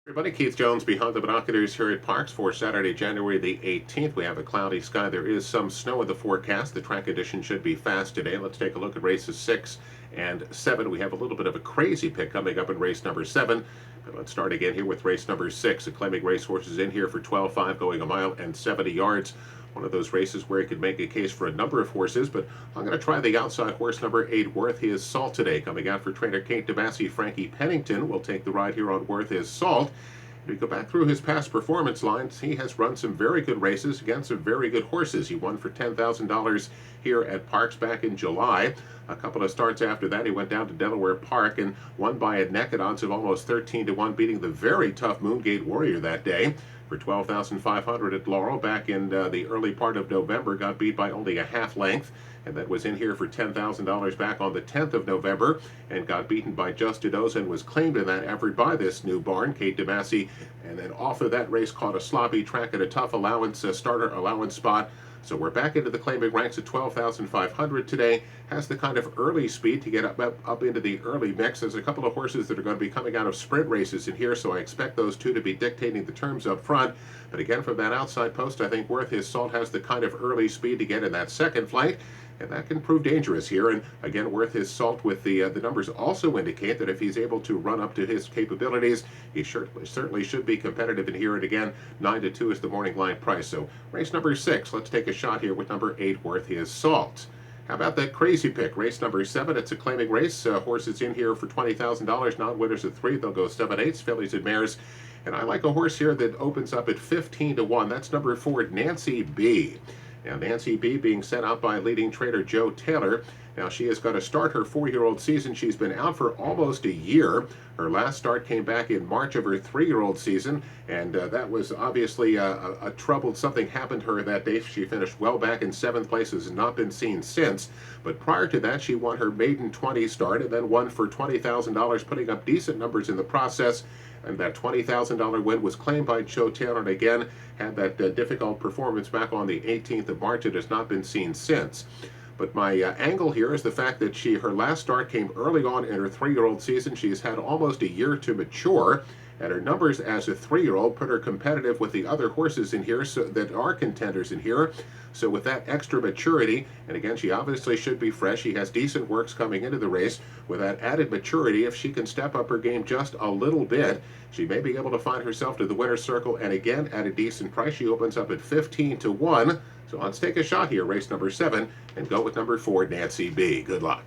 Everybody, Keith Jones behind the binoculars here at Parks for Saturday, January the 18th. We have a cloudy sky. There is some snow in the forecast. The track condition should be fast today. Let's take a look at races 6 and 7. We have a little bit of a crazy pick coming up in race number 7. But let's start again here with race number 6. Acclaiming racehorses in here for 12.5, going a mile and 70 yards. One of those races where he could make a case for a number of horses, but I'm going to try the outside horse number 8, Worth His Salt, today. Coming out for trainer Kate DeMasi, Frankie Pennington will take the ride here on Worth His Salt. If you go back through his past performance lines, he has run some very good races against some very good horses. He won for $10,000 here at Parks back in July. A couple of starts after that, he went down to Delaware Park and won by a neck at odds of almost 13-1, beating the very tough Moongate Warrior that day. For $12,500 at Laurel back in the early part of November, got beat by only a half length, and that was in here for $10,000 back on the 10th of November, and got beaten by Just Doze and was claimed in that effort by this new barn, Kate DeMasi, and then off of that race caught a sloppy track at a tough allowance, starter allowance spot. So we're back into the claiming ranks at $12,500 today. Has the kind of early speed to get up into the early mix. There's a couple of horses that are going to be coming out of sprint races in here, so I expect those two to be dictating the terms up front. But again, from that outside post, I think Worth His Salt has the kind of early speed to get in that second flight, and that can prove dangerous here. And again, Worth His Salt, with the numbers also indicate that if he's able to run up to his capabilities, he certainly should be competitive in here. And again, 9-2 is the morning line price. So race number 6, let's take a shot here with number 8, Worth His Salt. How about that crazy pick? Race number 7, it's a claiming race. Horses in here for $20,000, non-winners at 3. They'll go 7/8, fillies and mares. And I like a horse here that opens up at 15-1. That's number 4, Nancy B. Now, Nancy B being sent out by leading trainer Joe Taylor. Now, she has got to start her 4-year-old season. She's been out for almost a year. Her last start came back in March of her 3-year-old season, and that was obviously a troubled. Something happened to her that day. She finished well back in 7th place, has not been seen since. But prior to that, she won her maiden 20 start and then won for $20,000, putting up decent numbers in the process. And that $20,000 win was claimed by Joe Taylor, and again had that difficult performance back on the 18th of March. It has not been seen since. But my angle here is the fact that her last start came early on in her 3-year-old season. She's had almost a year to mature, and her numbers as a 3-year-old put her competitive with the other horses in here that are contenders in here. So with that extra maturity, and again, she obviously should be fresh. She has decent works coming into the race. With that added maturity, if she can step up her game just a little bit, she may be able to find herself to the winner's circle, and again, at a decent price. She opens up at 15-1. So let's take a shot here, race number 7, and go with number 4, Nancy B. Good luck.